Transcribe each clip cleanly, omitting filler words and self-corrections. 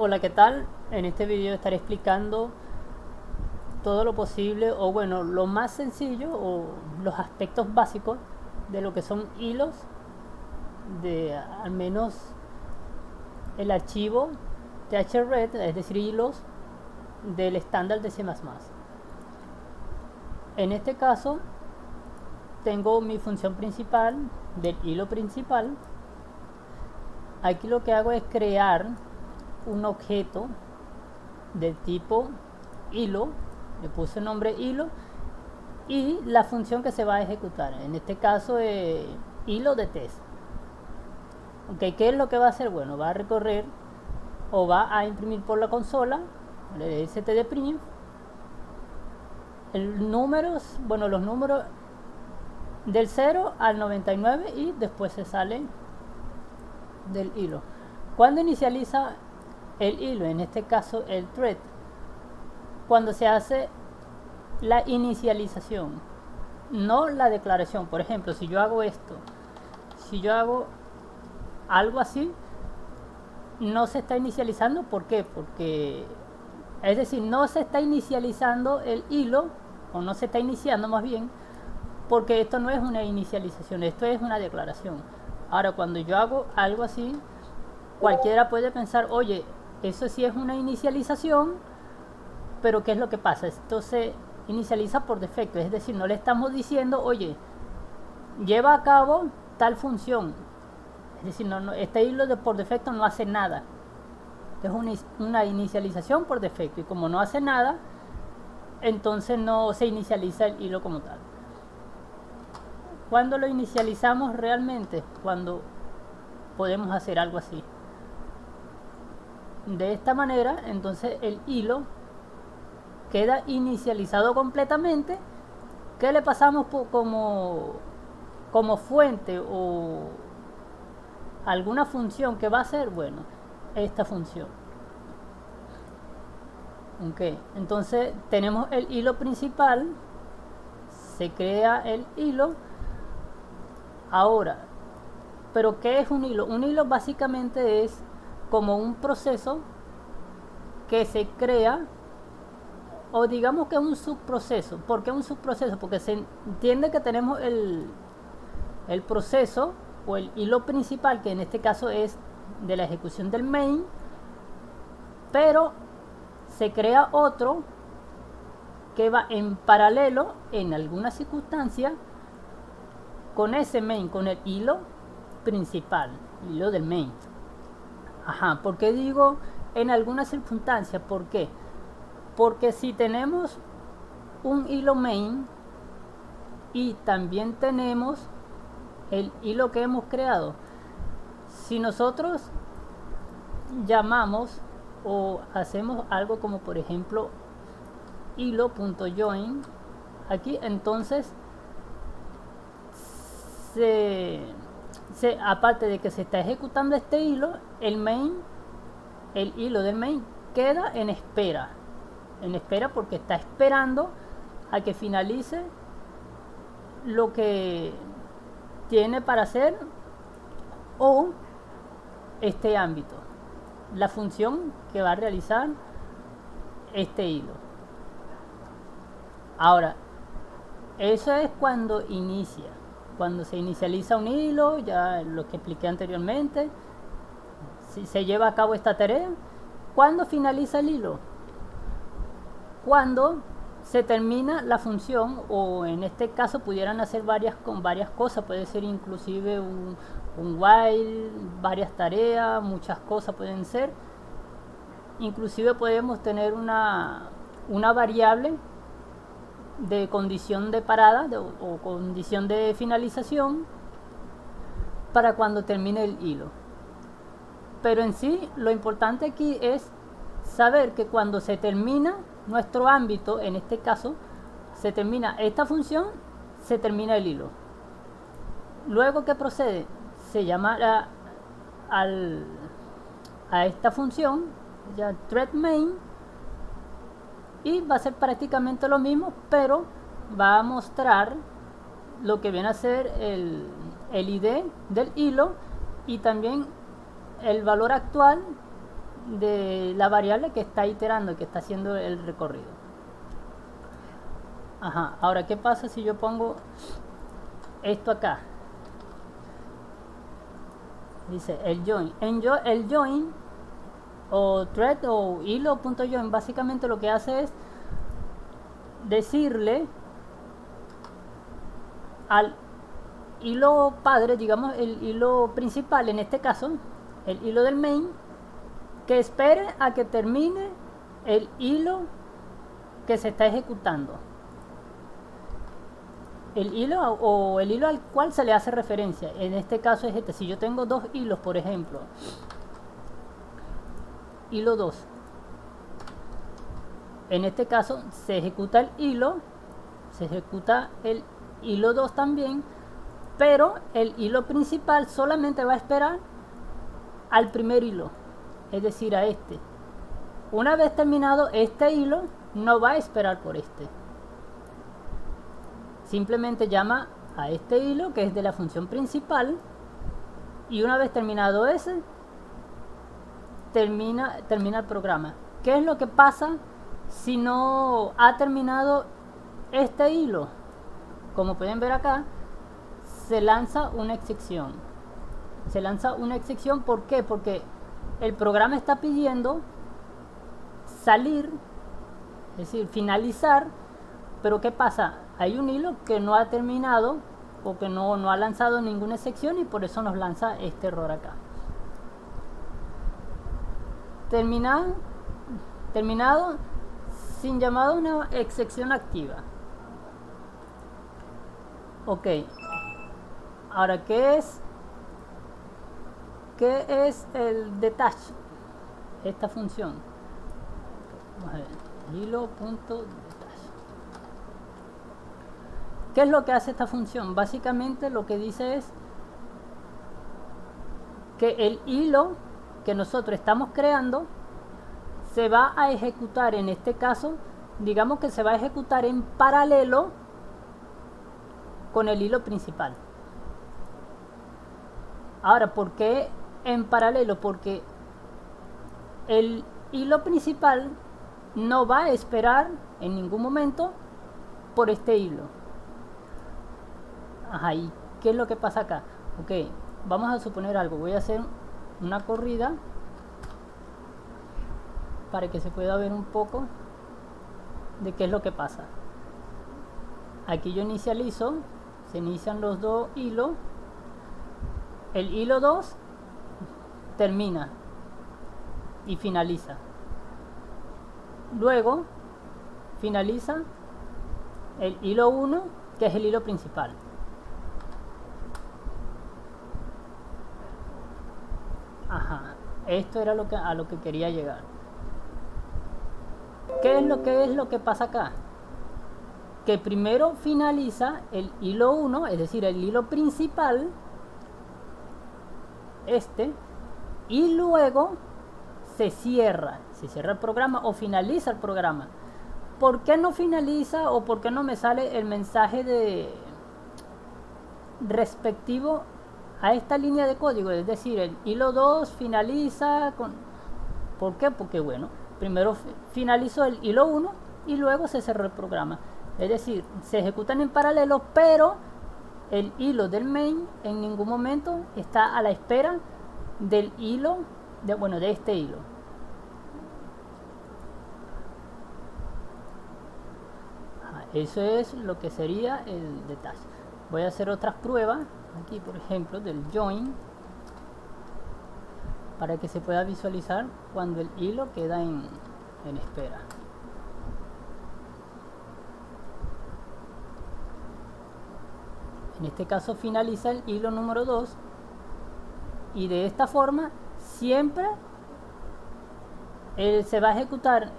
Hola, ¿qué tal? En este video estaré explicando todo lo posible, o bueno, lo más sencillo o los aspectos básicos de lo que son hilos, de al menos el archivo THRED, es decir, hilos del estándar de C++. En este caso tengo mi función principal del hilo principal. Aquí lo que hago es crear un objeto de tipo hilo, le puse el nombre hilo, y la función que se va a ejecutar, en este caso hilo de test. Okay, ¿qué es lo que va a hacer? Bueno, va a recorrer o va a imprimir por la consola el stdprint los números del 0 al 99 y después se sale del hilo. Cuando inicializa el hilo, en este caso el thread, cuando se hace la inicialización, no la declaración. Por ejemplo, si yo hago esto, si yo hago algo así, no se está inicializando. ¿Por qué? Porque, es decir, no se está inicializando el hilo, o no se está iniciando más bien, porque esto no es una inicialización, esto es una declaración. Ahora, cuando yo hago algo así, cualquiera puede pensar, oye, eso sí es una inicialización, pero ¿qué es lo que pasa? Esto se inicializa por defecto, es decir, no le estamos diciendo, oye, lleva a cabo tal función. Es decir, este hilo por defecto no hace nada. Es una inicialización por defecto, y como no hace nada, entonces no se inicializa el hilo como tal. ¿Cuándo lo inicializamos realmente? Cuando podemos hacer algo así. De esta manera, entonces el hilo queda inicializado completamente. ¿Qué le pasamos como fuente o alguna función que va a ser? Bueno, esta función. Ok, entonces tenemos el hilo principal, se crea el hilo. Ahora, ¿pero qué es un hilo? Un hilo básicamente es como un proceso que se crea, o digamos que es un subproceso. ¿Por qué un subproceso? Porque se entiende que tenemos el proceso o el hilo principal, que en este caso es de la ejecución del main, pero se crea otro que va en paralelo en algunas circunstancias con ese main, con el hilo principal, el hilo del main. Ajá, ¿por qué digo en algunas circunstancias? ¿Por qué? Porque si tenemos un hilo main y también tenemos el hilo que hemos creado, si nosotros llamamos o hacemos algo como por ejemplo hilo.join aquí, entonces aparte de que se está ejecutando este hilo, el hilo del main queda en espera porque está esperando a que finalice lo que tiene para hacer, o este ámbito, la función que va a realizar este hilo. Ahora, eso es cuando se inicializa un hilo, ya lo que expliqué anteriormente. Si se lleva a cabo esta tarea, ¿cuándo finaliza el hilo? Cuando se termina la función, o en este caso pudieran hacer con varias cosas, puede ser inclusive un while, varias tareas, muchas cosas pueden ser. Inclusive podemos tener una variable de condición de parada o condición de finalización para cuando termine el hilo. Pero en sí, lo importante aquí es saber que cuando se termina nuestro ámbito, en este caso, se termina esta función, se termina el hilo. Luego, ¿qué procede? Se llamará a esta función, ya thread main, y va a ser prácticamente lo mismo, pero va a mostrar lo que viene a ser el ID del hilo y también el valor actual de la variable que está iterando, que está haciendo el recorrido. Ajá, ahora ¿qué pasa si yo pongo esto acá? Dice el join. El join o thread o hilo.join básicamente lo que hace es decirle al hilo padre, digamos el hilo principal, en este caso el hilo del main, que espere a que termine el hilo que se está ejecutando, el hilo o el hilo al cual se le hace referencia. En este caso es este. Si yo tengo dos hilos, por ejemplo, hilo 2, en este caso se ejecuta el hilo, se ejecuta el hilo 2 también, pero el hilo principal solamente va a esperar al primer hilo, es decir, a este. Una vez terminado este hilo, no va a esperar por este. Simplemente llama a este hilo, que es de la función principal, y una vez terminado ese, termina el programa. ¿Qué es lo que pasa si no ha terminado este hilo? Como pueden ver acá, se lanza una excepción. Se lanza una excepción, ¿por qué? Porque el programa está pidiendo salir, es decir, finalizar, pero ¿qué pasa? Hay un hilo que no ha terminado o que no ha lanzado ninguna excepción y por eso nos lanza este error acá. Terminado sin llamado a una excepción activa. Ok. Ahora, ¿qué es el detach? Esta función. Vamos a ver. Hilo.detach. ¿Qué es lo que hace esta función? Básicamente lo que dice es que el hilo que nosotros estamos creando se va a ejecutar, en este caso, digamos que se va a ejecutar en paralelo con el hilo principal. Ahora, ¿por qué en paralelo? Porque el hilo principal no va a esperar en ningún momento por este hilo. Ajá, ¿y qué es lo que pasa acá? Ok, vamos a suponer algo. Voy a hacer una corrida para que se pueda ver un poco de qué es lo que pasa. Aquí yo inicializo, se inician los dos hilos. El hilo 2 termina y finaliza. Luego finaliza el hilo 1, que es el hilo principal. Ajá, esto era a lo que quería llegar. ¿Qué es lo que pasa acá? Que primero finaliza el hilo 1, es decir, el hilo principal, y luego se cierra el programa o finaliza el programa. ¿Por qué no finaliza o por qué no me sale el mensaje de respectivo a esta línea de código? Es decir, el hilo 2 finaliza con... ¿Por qué? Porque bueno, primero finalizó el hilo 1 y luego se cerró el programa. Es decir, se ejecutan en paralelo, pero el hilo del main en ningún momento está a la espera del hilo, de este hilo. Eso es lo que sería el detach. Voy a hacer otras pruebas, aquí por ejemplo del join, para que se pueda visualizar cuando el hilo queda en espera. En este caso finaliza el hilo número 2 y de esta forma siempre se va a ejecutar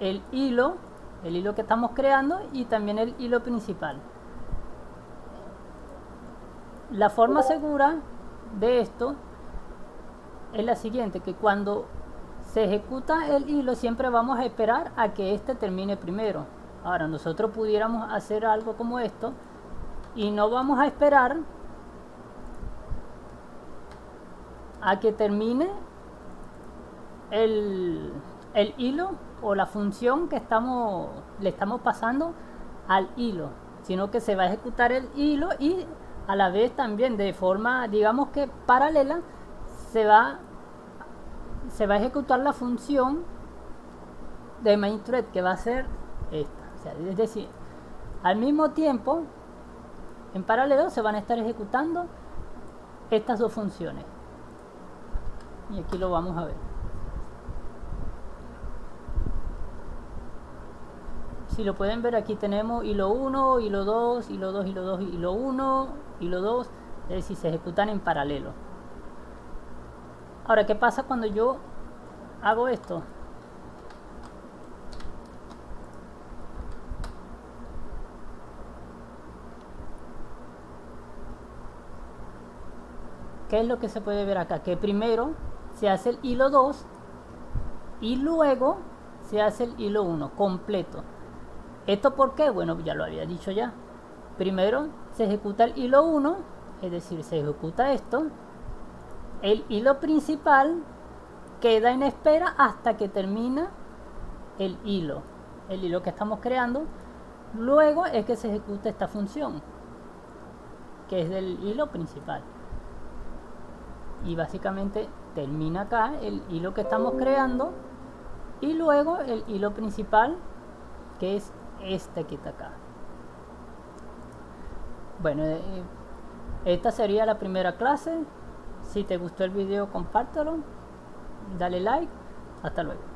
el hilo que estamos creando y también el hilo principal. La forma segura de esto es la siguiente, que cuando se ejecuta el hilo siempre vamos a esperar a que este termine primero. Ahora nosotros pudiéramos hacer algo como esto y no vamos a esperar a que termine el hilo o la función que le estamos pasando al hilo, sino que se va a ejecutar el hilo y a la vez también de forma, digamos que paralela, se va a ejecutar la función de main thread, que va a ser esta. O sea, es decir, al mismo tiempo, en paralelo se van a estar ejecutando estas dos funciones. Y aquí lo vamos a ver. Si lo pueden ver, aquí tenemos hilo 1, hilo 2, hilo 2, hilo 2, hilo 1, hilo 2, es decir, se ejecutan en paralelo. Ahora, ¿qué pasa cuando yo hago esto? ¿Qué es lo que se puede ver acá? Que primero se hace el hilo 2 y luego se hace el hilo 1 completo. ¿Esto por qué? Bueno, ya lo había dicho ya. Primero se ejecuta el hilo 1, es decir, se ejecuta esto. El hilo principal queda en espera hasta que termina el hilo que estamos creando. Luego es que se ejecuta esta función, que es del hilo principal. Y básicamente termina acá el hilo que estamos creando y luego el hilo principal, que es este que está acá. Bueno, esta sería la primera clase. Si te gustó el video, compártelo, dale like. Hasta luego.